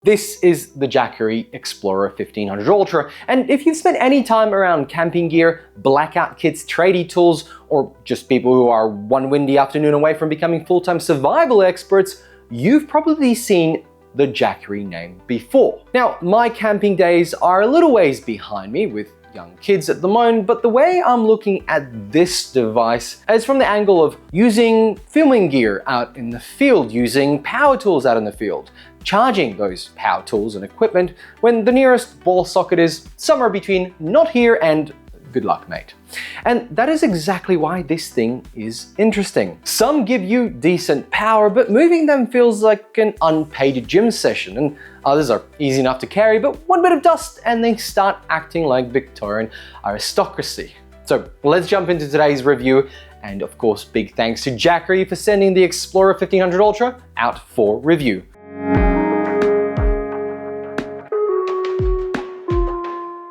This is the Jackery Explorer 1500 Ultra, and if you've spent any time around camping gear, blackout kits, tradie tools, or just people who are one windy afternoon away from becoming full-time survival experts, you've probably seen the Jackery name before. Now, my camping days are a little ways behind me with young kids at the moment, but the way I'm looking at this device is from the angle of using filming gear out in the field, using power tools out in the field, charging those power tools and equipment when the nearest wall socket is somewhere between not here and good luck, mate. And that is exactly why this thing is interesting. Some give you decent power, but moving them feels like an unpaid gym session, and others are easy enough to carry, but one bit of dust and they start acting like Victorian aristocracy. So let's jump into today's review, and of course, big thanks to Jackery for sending the Explorer 1500 Ultra out for review.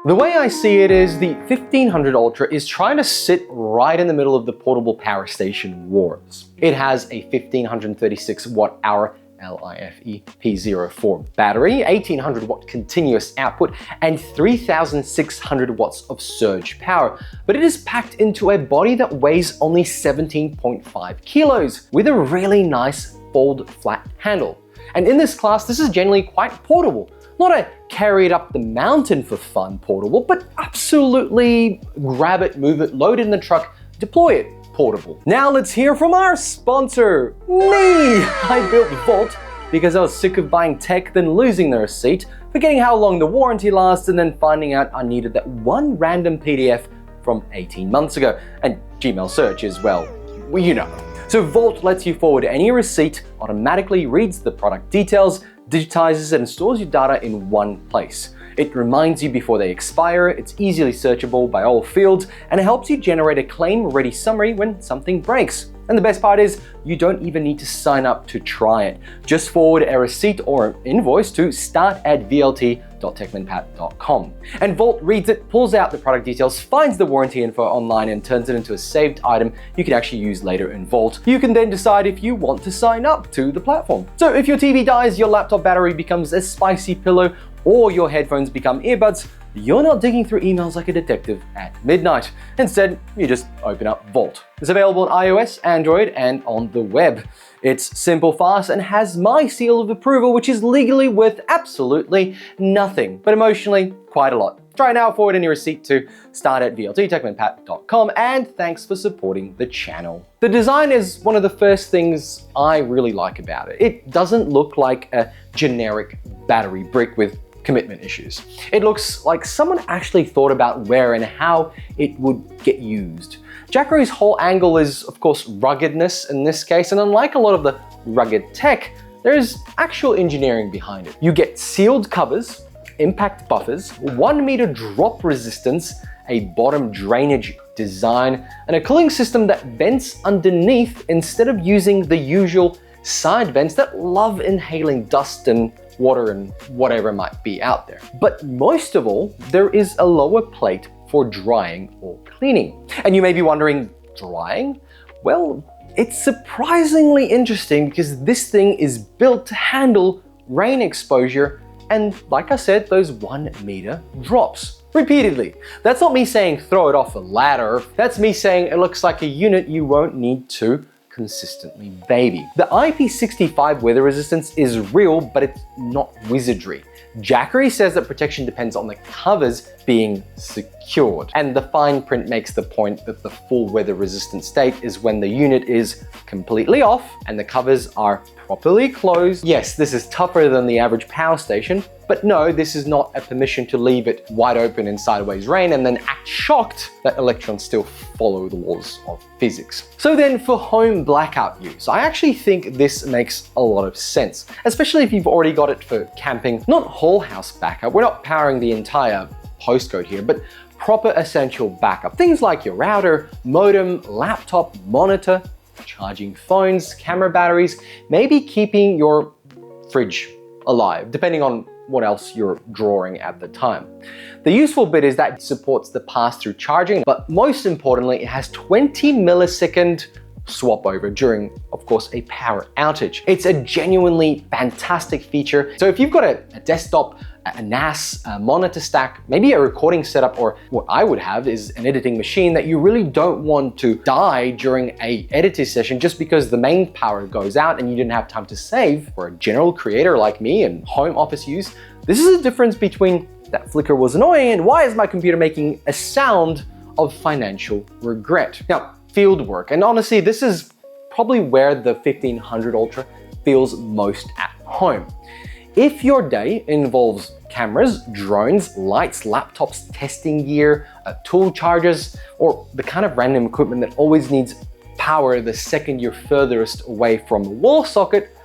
The way I see it is the 1500 Ultra is trying to sit right in the middle of the portable power station wars. It has a 1536 watt-hour LIFE P04 battery, 1800 watt continuous output, and 3600 watts of surge power. But it is packed into a body that weighs only 17.5 kilos with a really nice fold flat handle. And in this class, this is generally quite portable. Not a carry it up the mountain for fun portable, but absolutely grab it, move it, load it in the truck, deploy it portable. Now let's hear from our sponsor, me! I built Vault because I was sick of buying tech, then losing the receipt, forgetting how long the warranty lasts, and then finding out I needed that one random PDF from 18 months ago, and Gmail search as well, you know. So Vault lets you forward any receipt, automatically reads the product details, digitizes it and stores your data in one place. It reminds you before they expire, it's easily searchable by all fields, and it helps you generate a claim-ready summary when something breaks. And the best part is, you don't even need to sign up to try it. Just forward a receipt or an invoice to start@vlt.techmanpat.com. And Vault reads it, pulls out the product details, finds the warranty info online, and turns it into a saved item you can actually use later in Vault. You can then decide if you want to sign up to the platform. So if your TV dies, your laptop battery becomes a spicy pillow, or your headphones become earbuds, you're not digging through emails like a detective at midnight. Instead, you just open up Vault. It's available on iOS, Android, and on the web. It's simple, fast, and has my seal of approval, which is legally worth absolutely nothing, but emotionally, quite a lot. Try now, forward any receipt to start@vlt.techmanpat.com, and thanks for supporting the channel. The design is one of the first things I really like about it. It doesn't look like a generic battery brick with commitment issues. It looks like someone actually thought about where and how it would get used. Jackery's whole angle is, of course, ruggedness in this case, and unlike a lot of the rugged tech, there is actual engineering behind it. You get sealed covers, impact buffers, 1 meter drop resistance, a bottom drainage design, and a cooling system that vents underneath instead of using the usual side vents that love inhaling dust and water and whatever might be out there. But most of all, there is a lower plate for drying or cleaning. And you may be wondering, drying? Well, it's surprisingly interesting because this thing is built to handle rain exposure and, like I said, those 1 meter drops repeatedly. That's not me saying throw it off a ladder. That's me saying it looks like a unit you won't need to consistently baby. The IP65 weather resistance is real, but it's not wizardry. Jackery says that protection depends on the covers being secured, and the fine print makes the point that the full weather resistant state is when the unit is completely off and the covers are properly closed. Yes, this is tougher than the average power station, but no, this is not a permission to leave it wide open in sideways rain and then act shocked that electrons still follow the laws of physics. So then for home blackout use, I actually think this makes a lot of sense, especially if you've already got it for camping, not whole house backup. We're not powering the entire postcode here, but proper essential backup. Things like your router, modem, laptop, monitor, charging phones, camera batteries, maybe keeping your fridge alive, depending on what else you're drawing at the time. The useful bit is that it supports the pass-through charging, but most importantly, it has 20 millisecond swap over during, of course, a power outage. It's a genuinely fantastic feature. So if you've got a desktop, a NAS, a monitor stack, maybe a recording setup, or what I would have is an editing machine that you really don't want to die during a editing session just because the main power goes out and you didn't have time to save, for a general creator like me and home office use, this is a difference between that flicker was annoying and why is my computer making a sound of financial regret. Now, field work, and honestly, this is probably where the 1500 Ultra feels most at home. If your day involves cameras, drones, lights, laptops, testing gear, tool chargers, or the kind of random equipment that always needs power the second you're furthest away from the wall socket,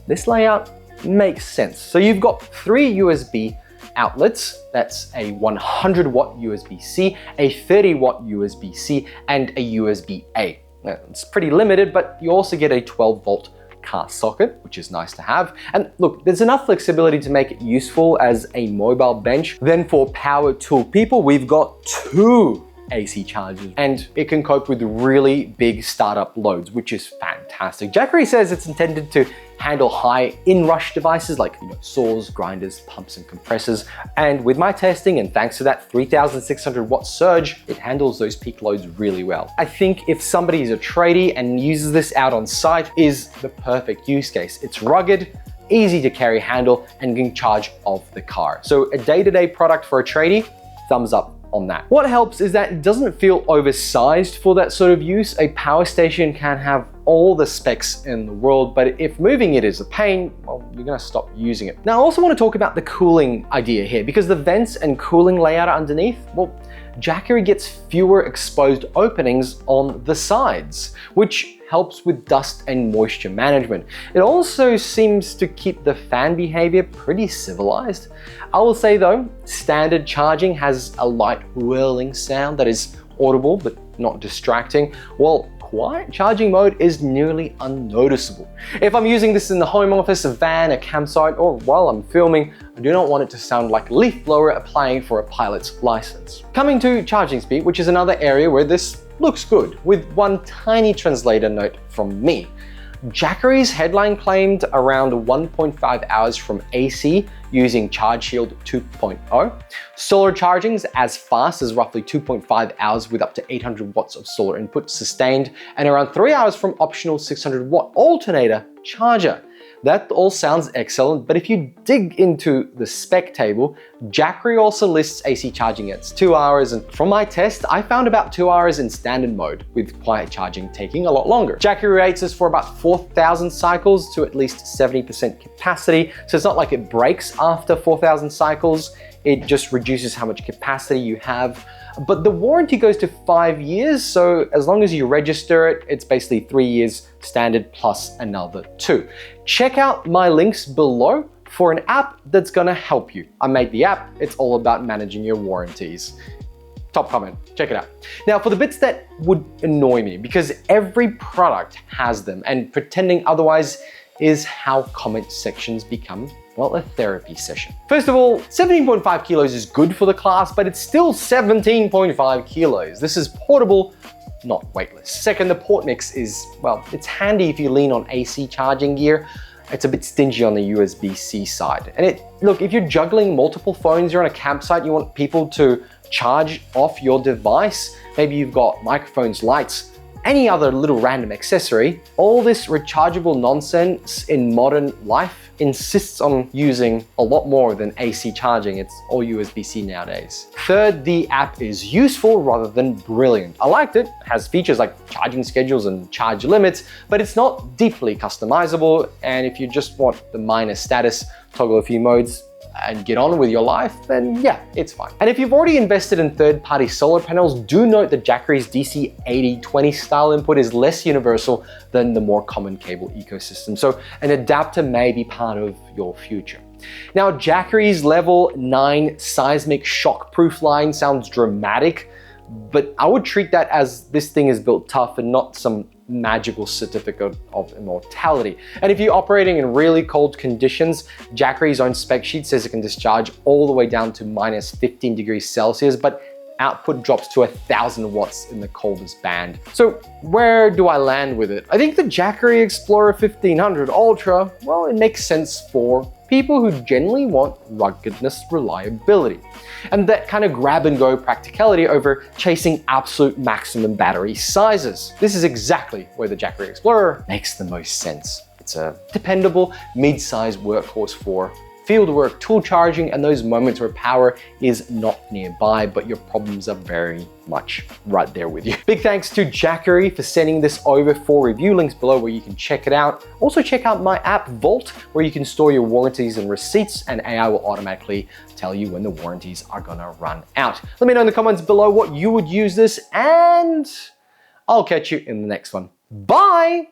this layout makes sense. So you've got 3 USB outlets. That's a 100 watt USB-C, a 30 watt USB-C, and a USB-A. It's pretty limited, but you also get a 12 volt car socket, which is nice to have. And look, there's enough flexibility to make it useful as a mobile bench. Then for power tool people, we've got 2 AC chargers, and it can cope with really big startup loads, which is fantastic. Jackery says it's intended to handle high inrush devices like saws, grinders, pumps, and compressors. And with my testing, and thanks to that 3600 watt surge, it handles those peak loads really well. I think if somebody is a tradie and uses this out on site is the perfect use case. It's rugged, easy to carry handle, and can charge off the car. So a day-to-day product for a tradie, thumbs up on that. What helps is that it doesn't feel oversized for that sort of use. A power station can have all the specs in the world, but if moving it is a pain, well, you're gonna stop using it. Now, I also want to talk about the cooling idea here, because the vents and cooling layout underneath, well, Jackery gets fewer exposed openings on the sides, which helps with dust and moisture management. It also seems to keep the fan behavior pretty civilized. I will say though, standard charging has a light whirling sound that is audible but not distracting, while quiet charging mode is nearly unnoticeable. If I'm using this in the home office, a van, a campsite, or while I'm filming, I do not want it to sound like a leaf blower applying for a pilot's license. Coming to charging speed, which is another area where this looks good, with one tiny translator note from me. Jackery's headline claimed around 1.5 hours from AC using Charge Shield 2.0. Solar charging's as fast as roughly 2.5 hours with up to 800 watts of solar input sustained, and around 3 hours from optional 600 watt alternator charger. That all sounds excellent, but if you dig into the spec table, Jackery also lists AC charging at 2 hours, and from my test, I found about 2 hours in standard mode, with quiet charging taking a lot longer. Jackery rates this for about 4,000 cycles to at least 70% capacity, so it's not like it breaks after 4,000 cycles, it just reduces how much capacity you have. But the warranty goes to 5 years, so as long as you register it, it's basically 3 years standard plus another 2. Check out my links below for an app that's gonna help you. I made the app, it's all about managing your warranties. Top comment, check it out. Now for the bits that would annoy me, because every product has them, and pretending otherwise is how comment sections become, well, a therapy session. First of all, 17.5 kilos is good for the class, but it's still 17.5 kilos. This is portable, not weightless. Second, the port mix is, well, it's handy if you lean on AC charging gear. It's a bit stingy on the USB-C side. And look, if you're juggling multiple phones, you're on a campsite, you want people to charge off your device, maybe you've got microphones, lights, any other little random accessory, all this rechargeable nonsense in modern life insists on using a lot more than AC charging. It's all USB-C nowadays. Third, the app is useful rather than brilliant. I liked it. It has features like charging schedules and charge limits, but it's not deeply customizable. And if you just want the minor status, toggle a few modes, and get on with your life, then yeah, it's fine. And if you've already invested in third-party solar panels, do note that Jackery's DC 80/20 style input is less universal than the more common cable ecosystem, so an adapter may be part of your future. Now, Jackery's level 9 seismic shock-proof line sounds dramatic, but I would treat that as this thing is built tough and not some magical certificate of immortality. And if you're operating in really cold conditions, Jackery's own spec sheet says it can discharge all the way down to -15 degrees Celsius, but output drops to 1000 watts in the coldest band. So where do I land with it? I think the Jackery Explorer 1500 Ultra, well, it makes sense for people who generally want ruggedness, reliability, and that kind of grab-and-go practicality over chasing absolute maximum battery sizes. This is exactly where the Jackery Explorer makes the most sense. It's a dependable, mid-size workhorse for fieldwork, tool charging, and those moments where power is not nearby, but your problems are very much right there with you. Big thanks to Jackery for sending this over for review. Links below where you can check it out. Also check out my app Vault, where you can store your warranties and receipts, and AI will automatically tell you when the warranties are gonna run out. Let me know in the comments below what you would use this, and I'll catch you in the next one. Bye!